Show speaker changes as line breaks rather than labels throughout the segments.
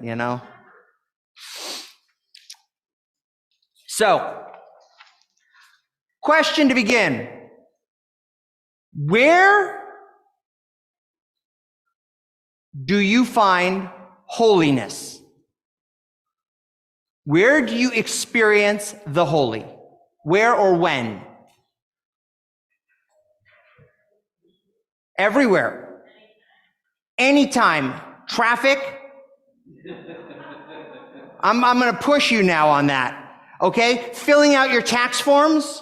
you know? So, question to begin. Where do you find holiness? Where do you experience the holy? Where or when? Everywhere. Anytime. Traffic. I'm going to push you now on that. Okay? Filling out your tax forms.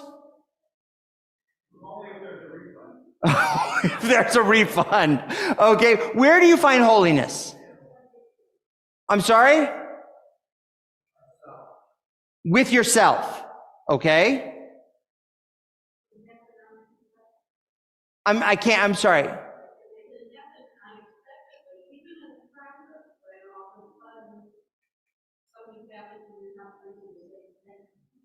Only if there's a refund.
If there's a refund. Okay. Where do you find holiness? I'm sorry? With yourself. Okay? I'm sorry.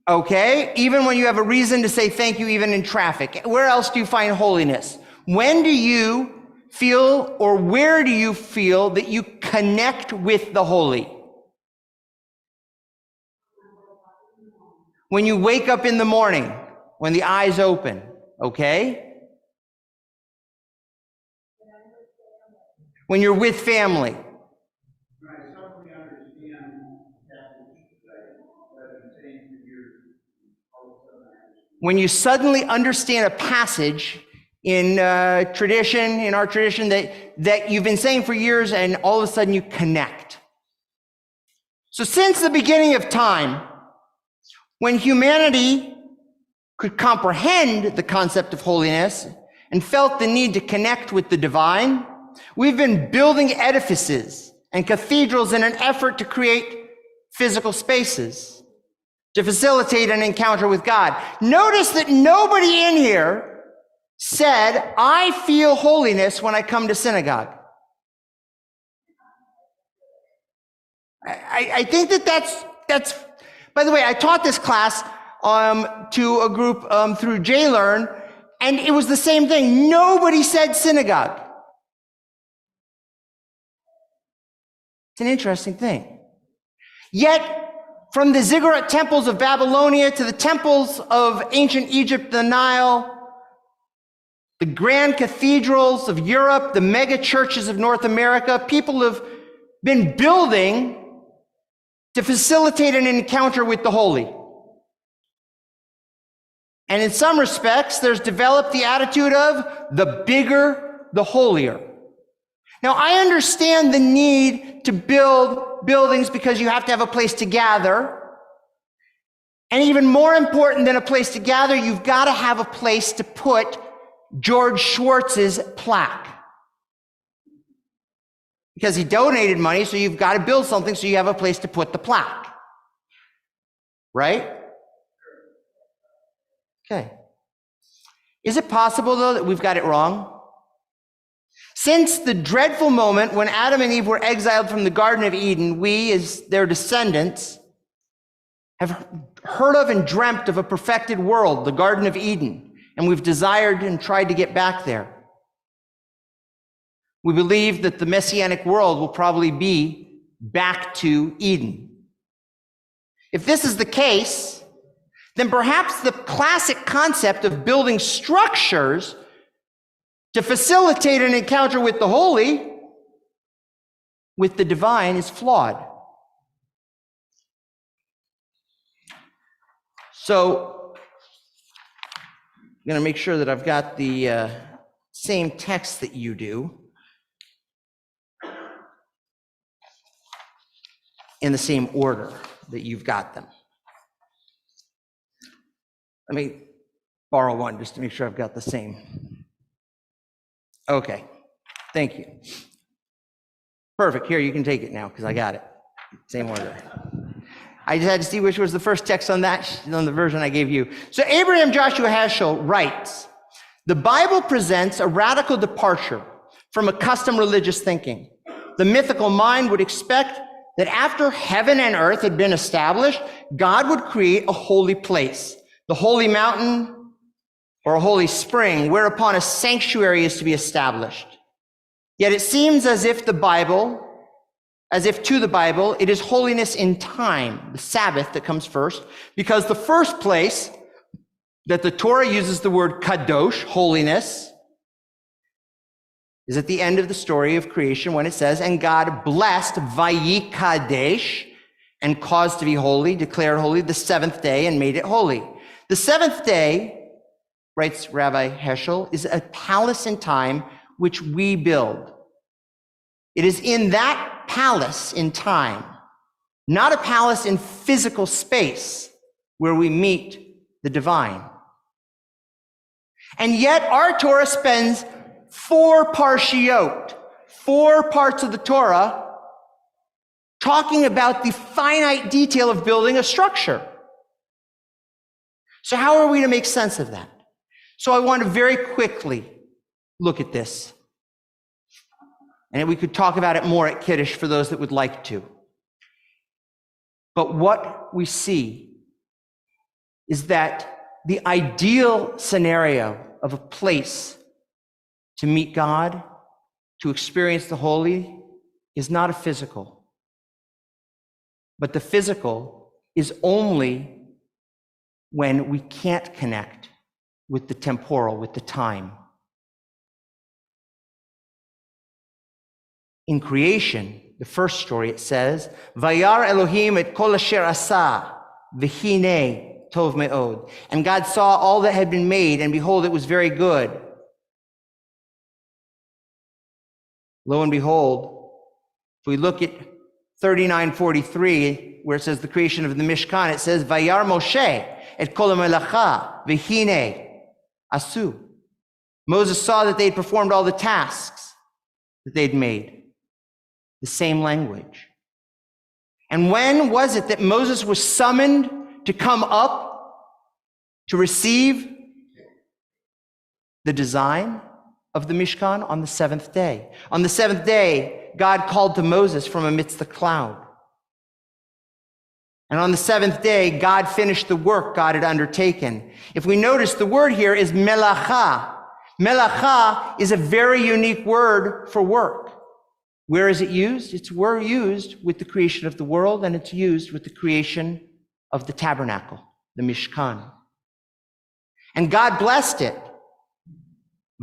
Okay, even when you have a reason to say thank you, even in traffic. Where else do you find holiness? When do you feel, or where do you feel that you connect with the holy? When you wake up in the morning, when the eyes open, okay? When you're with family. When you suddenly understand a passage in tradition, in our tradition, that you've been saying for years, and all of a sudden you connect. So since the beginning of time, when humanity could comprehend the concept of holiness and felt the need to connect with the divine, we've been building edifices and cathedrals in an effort to create physical spaces to facilitate an encounter with God. Notice that nobody in here said, I feel holiness when I come to synagogue. I think that's, by the way, I taught this class to a group through JLearn, and it was the same thing. Nobody said synagogue. It's an interesting thing. Yet, from the ziggurat temples of Babylonia to the temples of ancient Egypt, the Nile, the grand cathedrals of Europe, the mega churches of North America, people have been building to facilitate an encounter with the holy. And in some respects, there's developed the attitude of the bigger, the holier. Now, I understand the need to build buildings because you have to have a place to gather. And even more important than a place to gather, you've got to have a place to put George Schwartz's plaque. Because he donated money, so you've got to build something so you have a place to put the plaque. Right? Okay. Is it possible, though, that we've got it wrong? Since the dreadful moment when Adam and Eve were exiled from the Garden of Eden, we, as their descendants, have heard of and dreamt of a perfected world, the Garden of Eden, and we've desired and tried to get back there. We believe that the Messianic world will probably be back to Eden. If this is the case, then perhaps the classic concept of building structures to facilitate an encounter with the holy, with the divine, is flawed. So, I'm going to make sure that I've got the same text that you do in the same order that you've got them. Let me borrow one just to make sure I've got the same. Okay, thank you. Perfect, here, you can take it now because I got it. Same order. I just had to see which was the first text on the version I gave you. So Abraham Joshua Heschel writes, the Bible presents a radical departure from accustomed religious thinking. The mythical mind would expect that after heaven and earth had been established, God would create a holy place, the holy mountain, or a holy spring, whereupon a sanctuary is to be established. Yet it seems as if the Bible as if to the Bible, it is holiness in time, the Sabbath that comes first, because the first place that the Torah uses the word kadosh, holiness, is at the end of the story of creation when it says, and God blessed vayikadesh, and caused to be holy, declared holy, the seventh day and made it holy. The seventh day, writes Rabbi Heschel, is a palace in time which we build. It is in that palace in time, not a palace in physical space, where we meet the divine. And yet our Torah spends 4 parshiot, 4 parts of the Torah, talking about the finite detail of building a structure. So how are we to make sense of that? So I want to very quickly look at this. And we could talk about it more at Kiddush for those that would like to. But what we see is that the ideal scenario of a place to meet God, to experience the holy, is not a physical. But the physical is only when we can't connect with the temporal, with the time. In creation, the first story, it says, Vayar Elohim et kol asher asa, v'hinei tov me'od. And God saw all that had been made, and behold, it was very good. Lo and behold, if we look at 39:43, where it says the creation of the Mishkan, it says, Vayar Moshe et kol ha'melacha, v'hinei asu. Moses saw that they'd performed all the tasks that they'd made. The same language. And when was it that Moses was summoned to come up to receive the design of the Mishkan? On the 7th day. On the 7th day, God called to Moses from amidst the cloud. And on the 7th day, God finished the work God had undertaken. If we notice, the word here is melacha. Melacha is a very unique word for work. Where is it used? It's used with the creation of the world, and it's used with the creation of the tabernacle, the Mishkan. And God blessed it.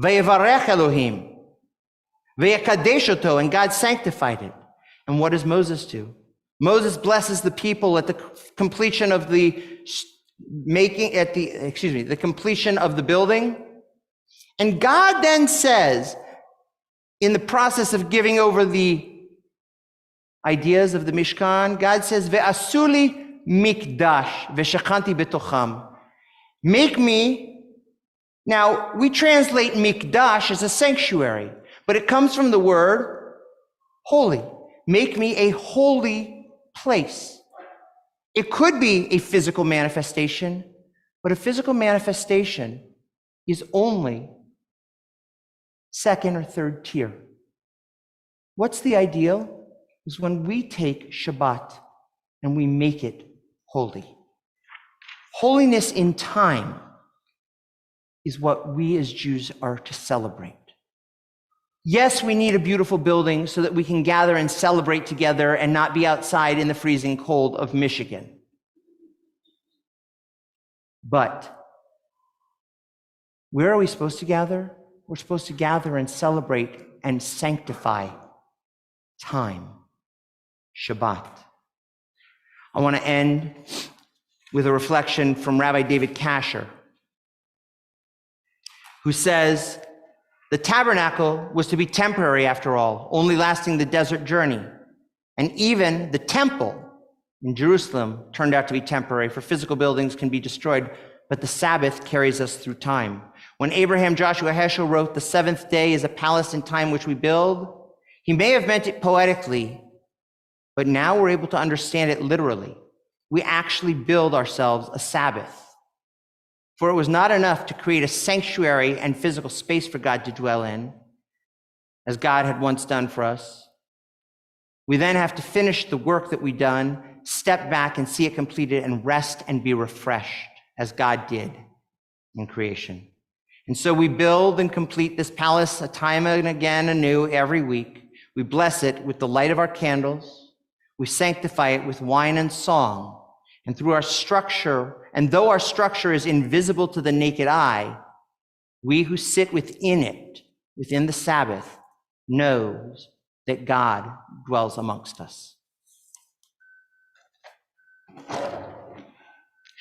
Vayevarech Elohim. Vayekadesh oto, and God sanctified it. And what does Moses do? Moses blesses the people at the completion of the completion of the building. And God then says, in the process of giving over the ideas of the Mishkan, God says, Ve'asuli mikdash ve'shachanti betocham. Make me. Now, we translate mikdash as a sanctuary, but it comes from the word holy. Make me a holy place. It could be a physical manifestation, but a physical manifestation is only second or third tier. What's the ideal? Is when we take Shabbat and we make it holy. Holiness in time is what we as Jews are to celebrate. Yes, we need a beautiful building so that we can gather and celebrate together and not be outside in the freezing cold of Michigan. But where are we supposed to gather? We're supposed to gather and celebrate and sanctify time, Shabbat. I want to end with a reflection from Rabbi David Kasher, who says, the tabernacle was to be temporary after all, only lasting the desert journey. And even the temple in Jerusalem turned out to be temporary, for physical buildings can be destroyed, but the Sabbath carries us through time. When Abraham Joshua Heschel wrote, the 7th day is a palace in time which we build, he may have meant it poetically, but now we're able to understand it literally. We actually build ourselves a Sabbath. For it was not enough to create a sanctuary and physical space for God to dwell in, as God had once done for us. We then have to finish the work that we've done, step back and see it completed, and rest and be refreshed, as God did in creation. And so we build and complete this palace a time and again anew every week. We bless it with the light of our candles. We sanctify it with wine and song. And through our structure, and though our structure is invisible to the naked eye, we who sit within it, within the Sabbath, knows that God dwells amongst us.